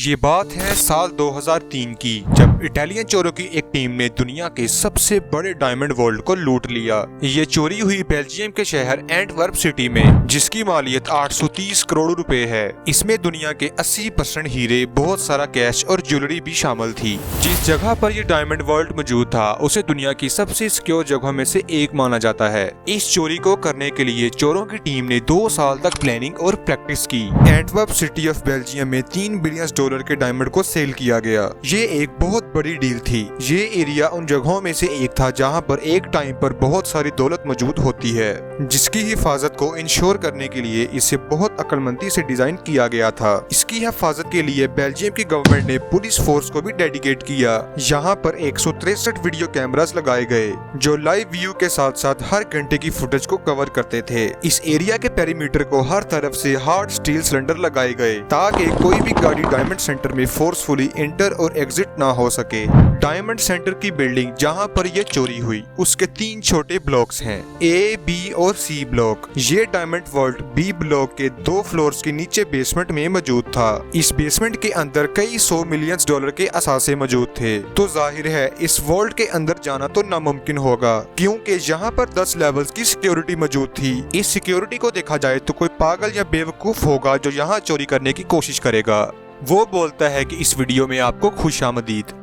ये बात है साल 2003 की, जब इटालियन चोरों की एक टीम ने दुनिया के सबसे बड़े डायमंड वॉल्ट को लूट लिया। ये चोरी हुई बेल्जियम के शहर एंटवर्प सिटी में, जिसकी मालियत 830 करोड़ रुपए है। इसमें दुनिया के 80% हीरे, बहुत सारा कैश और ज्वेलरी भी शामिल थी। जिस जगह पर ये डायमंड वॉल्ट मौजूद था उसे दुनिया की सबसे सिक्योर जगहों में से एक माना जाता है। इस चोरी को करने के लिए चोरों की टीम ने 2 साल तक प्लानिंग और प्रैक्टिस की। एंटवर्प सिटी ऑफ बेल्जियम में $3 बिलियन के डायमंड को सेल किया गया। ये एक बहुत बड़ी डील थी। ये एरिया उन जगहों में से एक था जहां पर एक टाइम पर बहुत सारी दौलत मौजूद होती है, जिसकी हिफाजत को इंश्योर करने के लिए इसे बहुत अक्लमंदी से डिजाइन किया गया था। इसकी हिफाजत के लिए बेल्जियम की गवर्नमेंट ने पुलिस फोर्स को भी डेडिकेट किया। यहाँ पर 163 वीडियो कैमरास लगाए गए जो लाइव व्यू के साथ साथ हर घंटे की फुटेज को कवर करते थे। इस एरिया के पेरीमीटर को हर तरफ से हार्ड स्टील सिलेंडर लगाए गए ताकि कोई भी गाड़ी डायमंड सेंटर में फोर्सफुली एंटर और एग्जिट ना हो सके। डायमंड सेंटर की बिल्डिंग जहां पर यह चोरी हुई उसके 3 छोटे ब्लॉक्स हैं, A, B और C ब्लॉक। ये डायमंड वॉल्ट B ब्लॉक के 2 फ्लोर्स के नीचे बेसमेंट में मौजूद था। इस बेसमेंट के अंदर कई $100 मिलियन के असासे मौजूद थे, तो जाहिर है इस वॉल्ट के अंदर जाना तो नामुमकिन होगा, क्योंकि यहाँ पर 10 लेवल्स की सिक्योरिटी मौजूद थी। इस सिक्योरिटी को देखा जाए तो कोई पागल या बेवकूफ होगा जो यहाँ चोरी करने की कोशिश करेगा। वो बोलता है कि इस वीडियो में आपको खुशामदीद।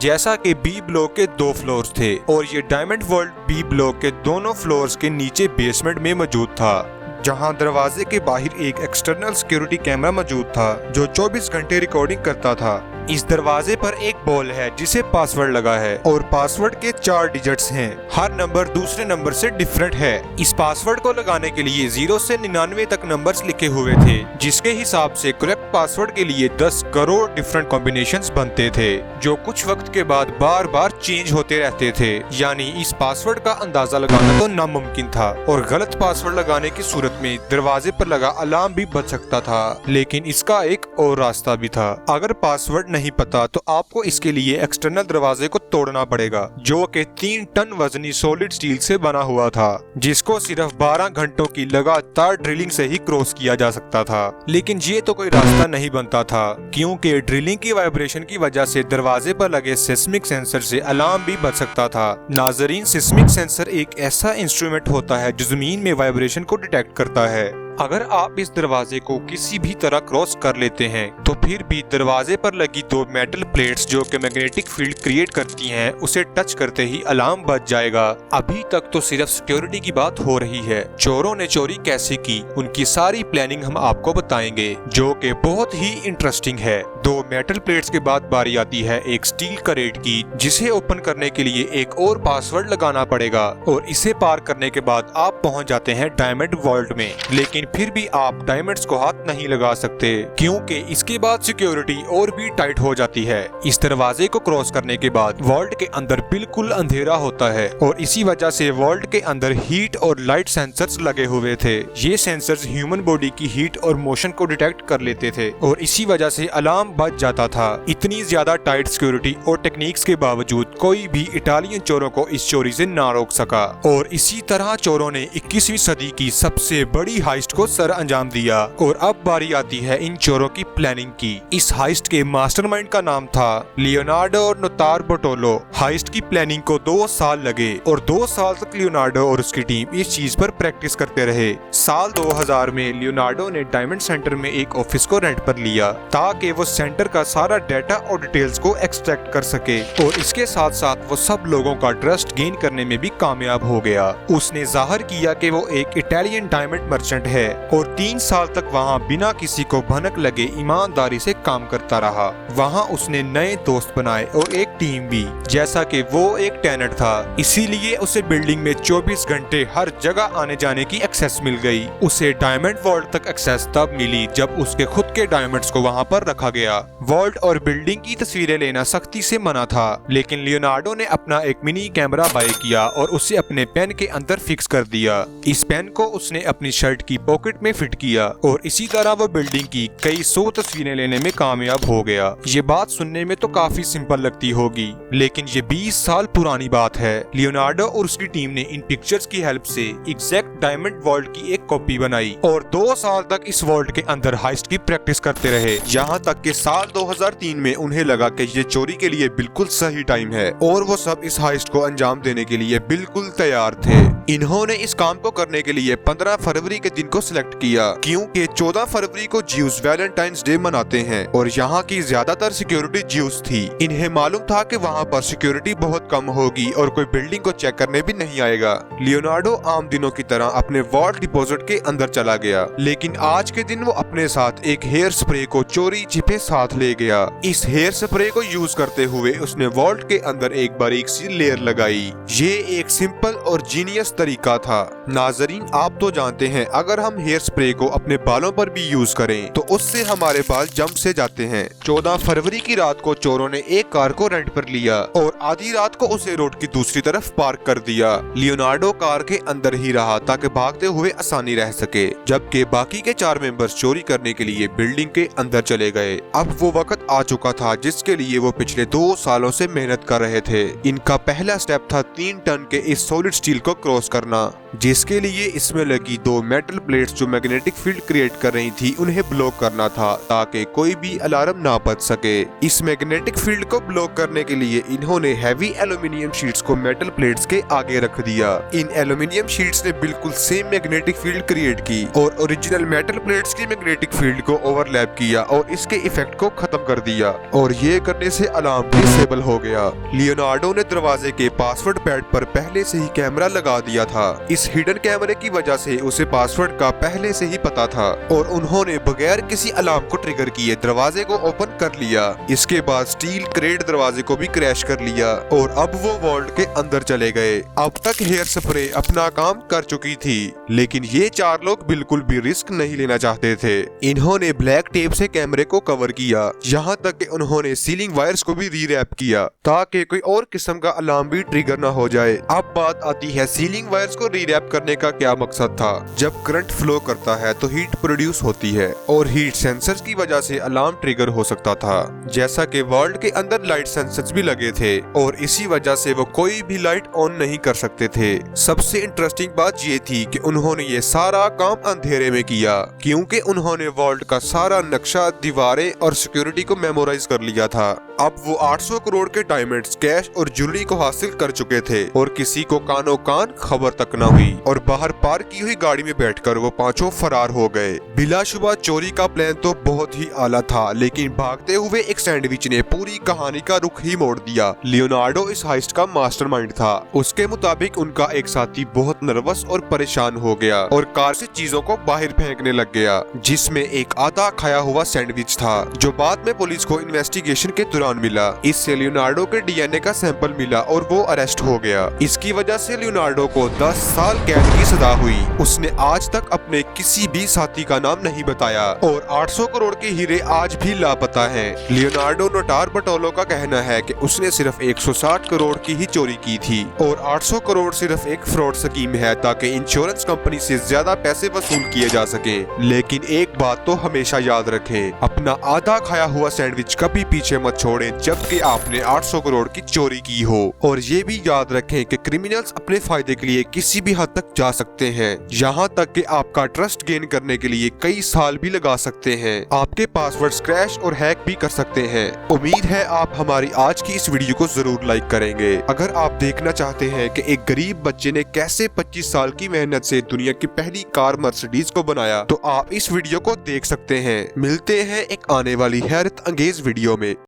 जैसा कि बी ब्लॉक के 2 फ्लोर्स थे और ये डायमंड वॉल्ट बी ब्लॉक के दोनों फ्लोर्स के नीचे बेसमेंट में मौजूद था, जहां दरवाजे के बाहर एक एक्सटर्नल सिक्योरिटी कैमरा मौजूद था जो 24 घंटे रिकॉर्डिंग करता था। इस दरवाजे पर एक बॉल है जिसे पासवर्ड लगा है और पासवर्ड के 4 डिजिट्स हैं। हर नंबर दूसरे नंबर से डिफरेंट है। इस पासवर्ड को लगाने के लिए 0 से 99 तक नंबर्स लिखे हुए थे, जिसके हिसाब से करेक्ट पासवर्ड के लिए 10 करोड़ डिफरेंट कॉम्बिनेशंस बनते थे, जो कुछ वक्त के बाद बार बार चेंज होते रहते थे। यानी इस पासवर्ड का अंदाजा लगाना तो नामुमकिन था और गलत पासवर्ड लगाने की सूरत में दरवाजे पर लगा अलार्म भी बच सकता था। लेकिन इसका एक और रास्ता भी था। अगर पासवर्ड नहीं पता तो आपको इसके लिए एक्सटर्नल दरवाजे को तोड़ना पड़ेगा, जो कि 3 टन वजनी सॉलिड स्टील से बना हुआ था, जिसको सिर्फ 12 घंटों की लगातार ड्रिलिंग से ही क्रॉस किया जा सकता था। लेकिन ये तो कोई रास्ता नहीं बनता था, क्योंकि ड्रिलिंग की वाइब्रेशन की वजह से दरवाजे पर लगे सिस्मिक सेंसर से अलार्म भी बच सकता था। नाजरीन, सिस्मिक सेंसर एक ऐसा इंस्ट्रूमेंट होता है जो जमीन में वाइब्रेशन को डिटेक्ट करता है। अगर आप इस दरवाजे को किसी भी तरह क्रॉस कर लेते हैं तो फिर भी दरवाजे पर लगी 2 मेटल प्लेट्स जो कि मैग्नेटिक फील्ड क्रिएट करती हैं, उसे टच करते ही अलार्म बज जाएगा। अभी तक तो सिर्फ सिक्योरिटी की बात हो रही है। चोरों ने चोरी कैसे की, उनकी सारी प्लानिंग हम आपको बताएंगे, जो कि बहुत ही इंटरेस्टिंग है। 2 मेटल प्लेट्स के बाद बारी आती है एक स्टील करेट की, जिसे ओपन करने के लिए एक और पासवर्ड लगाना पड़ेगा और इसे पार करने के बाद आप पहुंच जाते हैं डायमंड वॉल्ट में। लेकिन फिर भी आप डायमंड्स को हाथ नहीं लगा सकते, क्योंकि इसके बाद सिक्योरिटी और भी टाइट हो जाती है। इस दरवाजे को क्रॉस करने के बाद वॉल्ट के अंदर बिल्कुल अंधेरा होता है और इसी वजह से वॉल्ट के अंदर हीट और लाइट सेंसर्स लगे हुए थे। ये सेंसर्स ह्यूमन बॉडी की हीट और मोशन को डिटेक्ट कर लेते थे और इसी वजह से अलार्म बज जाता था। इतनी ज्यादा टाइट सिक्योरिटी और टेक्निक्स के बावजूद कोई भी इटालियन चोरों को इस चोरी से ना रोक सका और इसी तरह चोरों ने 21वीं सदी की सबसे बड़ी हाइस्ट को सर अंजाम दिया। और अब बारी आती है इन चोरों की प्लानिंग की। इस हाइस्ट के मास्टरमाइंड का नाम था लियोनार्डो नोटारबोटोलो। हाइस्ट की प्लानिंग को 2 साल लगे और 2 साल तक लियोनार्डो और उसकी टीम इस चीज पर प्रैक्टिस करते रहे। साल 2000 में लियोनार्डो ने डायमंड सेंटर में एक ऑफिस को रेंट पर लिया ताकि वो सेंटर का सारा डाटा और डिटेल्स को एक्सट्रैक्ट कर सके और इसके साथ साथ वो सब लोगों का ट्रस्ट गेन करने में भी कामयाब हो गया। उसने जाहिर किया कि वो एक इटालियन डायमंड मर्चेंट है और 3 साल तक वहाँ बिना किसी को भनक लगे ईमानदारी से काम करता रहा। वहाँ उसने नए दोस्त बनाए और एक टीम भी। जैसा कि वो एक टेनेंट था, इसीलिए उसे बिल्डिंग में 24 घंटे हर जगह आने जाने की एक्सेस मिल गई। उसे डायमंड वॉल्ट तक एक्सेस तब मिली जब उसके खुद के डायमंड्स को वहाँ पर रखा गया। वॉल्ट और बिल्डिंग की तस्वीरें लेना सख्ती से मना था, लेकिन लियोनार्डो ने अपना एक मिनी कैमरा बाय किया और उसे अपने पेन के अंदर फिक्स कर दिया। इस पेन को उसने अपनी शर्ट की पॉकेट में फिट किया और इसी तरह वो बिल्डिंग की कई 100 तस्वीरें लेने में कामयाब हो गया। ये बात सुनने में तो काफी सिंपल लगती होगी, लेकिन ये 20 साल पुरानी बात है। लियोनार्डो और उसकी टीम ने इन पिक्चर्स की हेल्प से एग्जैक्ट डायमंड वॉल्ट की एक कॉपी बनाई और 2 साल तक इस वॉल्ट के अंदर हाइस्ट की प्रैक्टिस करते रहे, यहाँ तक कि साल 2003 में उन्हें लगा कि ये चोरी के लिए बिल्कुल सही टाइम है और वो सब इस हाइस्ट को अंजाम देने के लिए बिल्कुल तैयार थे। इन्होंने इस काम को करने के लिए 15 फरवरी के दिन को सिलेक्ट किया, क्योंकि 14 फरवरी को ज्यूज वैलेंटाइंस डे मनाते हैं और यहाँ की ज्यादातर सिक्योरिटी ज्यूज थी। इन्हें मालूम था कि वहाँ पर सिक्योरिटी बहुत कम होगी और कोई बिल्डिंग को चेक करने भी नहीं आएगा। लियोनार्डो आम दिनों की तरह अपने वॉल्ट डिपॉजिट के अंदर चला गया, लेकिन आज के दिन वो अपने साथ एक हेयर स्प्रे को चोरी छिपे साथ ले गया। इस हेयर स्प्रे को यूज करते हुए उसने वॉल्ट के अंदर एक बारीक सी लेयर लगाई। ये एक सिंपल और जीनियस तरीका था। नाजरीन, आप तो जानते हैं अगर हम हेयर स्प्रे को अपने बालों पर भी यूज करें तो उससे हमारे बाल जम से जाते हैं। 14 फरवरी की रात को चोरों ने एक कार को रेंट पर लिया और आधी रात को उसे रोड की दूसरी तरफ पार्क कर दिया। लियोनार्डो कार के अंदर ही रहा ताकि भागते हुए आसानी रह सके, जबकि बाकी के 4 मेंबर्स चोरी करने के लिए बिल्डिंग के अंदर चले गए। अब वो वक्त आ चुका था जिसके लिए वो पिछले 2 सालों से मेहनत कर रहे थे। इनका पहला स्टेप था 3 टन के इस सॉलिड स्टील को क्रॉस करना, जिसके लिए इसमें लगी 2 मेटल प्लेट्स जो मैग्नेटिक फील्ड क्रिएट कर रही थी उन्हें ब्लॉक करना था ताकि कोई भी अलार्म ना बज सके। इस मैग्नेटिक फील्ड को ब्लॉक करने के लिए इन्होंने हैवी एल्यूमिनियम शीट्स को मेटल प्लेट्स के आगे रख दिया। इन एल्यूमिनियम शीट्स ने बिल्कुल सेम मैग्नेटिक फील्ड क्रिएट की और ओरिजिनल मेटल प्लेट्स की मैग्नेटिक फील्ड को ओवरलैप किया और इसके इफेक्ट को खत्म कर दिया और ये करने से अलार्म डिसेबल हो गया। लियोनार्डो ने दरवाजे के पासवर्ड पैड पर पहले से ही कैमरा लगा दिया था। इस हिडन कैमरे की वजह से उसे पासवर्ड का पहले से ही पता था और उन्होंने बगैर किसी अलार्म को ट्रिगर किए दरवाजे को ओपन कर लिया। इसके बाद स्टील क्रेट दरवाजे को भी क्रैश कर लिया और अब वो वॉल्ट के अंदर चले गए। अब तक हेयर स्प्रे अपना काम कर चुकी थी, लेकिन ये 4 लोग बिल्कुल भी रिस्क नहीं लेना चाहते थे। इन्होंने ब्लैक टेप से कैमरे को कवर किया, यहाँ तक कि उन्होंने सीलिंग वायर्स को भी रीरैप किया ताकि कोई और किस्म का अलार्म भी ट्रिगर न हो जाए। अब बात आती है सीलिंग वायर्स को रीरैप करने का क्या मकसद था। जब करंट फ्लो करता है तो हीट प्रोड्यूस होती है और हीट सेंसर्स की वजह से अलार्म ट्रिगर हो सकता था। जैसा कि वर्ल्ड के अंदर लाइट सेंसर्स भी लगे थे और इसी वजह से वो कोई भी लाइट ऑन नहीं कर सकते थे। सबसे इंटरेस्टिंग बात ये थी कि उन्होंने ये सारा काम अंधेरे में किया, क्योंकि उन्होंने वर्ल्ड का सारा नक्शा, दीवारें और सिक्योरिटी को मेमोराइज कर लिया था। अब वो 800 करोड़ के डायमंड्स, कैश और ज्वेलरी को हासिल कर चुके थे और किसी को कानो कान खबर तक न हुई और बाहर पार्क की हुई गाड़ी में बैठकर वो 5 फरार हो गए। बिलाशुबा चोरी का प्लान तो बहुत ही आला था, लेकिन भागते हुए एक सैंडविच ने पूरी कहानी का रुख ही मोड़ दिया। लियोनार्डो इस हाइस्ट का मास्टरमाइंड था। उसके मुताबिक उनका एक साथी बहुत नर्वस और परेशान हो गया और कार से चीजों को बाहर फेंकने लग गया, जिसमें एक आधा खाया हुआ सैंडविच था जो बाद में पुलिस को इन्वेस्टिगेशन के दौरान मिला। इससे लियोनार्डो के डीएनए का सैंपल मिला और वो अरेस्ट हो गया। इसकी वजह से लियोनार्डो को 10 साल कैद की सजा हुई। उसने आज तक अपने किसी भी साथी का नाम नहीं बताया और 800 करोड़ के हीरे आज भी लापता हैं। लियोनार्डो नोटार बटोलो का कहना है कि उसने सिर्फ 160 करोड़ की ही चोरी की थी और 800 करोड़ सिर्फ एक फ्रॉड स्कीम है ताकि इंश्योरेंस कंपनी से ज्यादा पैसे वसूल किए जा सके। लेकिन एक बात तो हमेशा याद रखें, अपना आधा खाया हुआ सैंडविच कभी पीछे मत छोड़ें जबकि आपने 800 करोड़ की चोरी की हो। और ये भी याद रखें कि क्रिमिनल्स अपने फायदे के लिए किसी भी हद तक जा सकते हैं, यहाँ तक कि आपका ट्रस्ट गेन करने के लिए कई साल भी लगा सकते हैं। आपके पासवर्ड क्रैश और हैक भी कर सकते हैं। उम्मीद है आप हमारी आज की इस वीडियो को जरूर लाइक करेंगे। अगर आप देखना चाहते हैं कि एक गरीब बच्चे ने कैसे 25 साल की मेहनत से दुनिया की पहली कार मर्सिडीज को बनाया, तो आप इस वीडियो को देख सकते हैं। मिलते हैं एक आने वाली हैरत अंगेज वीडियो में।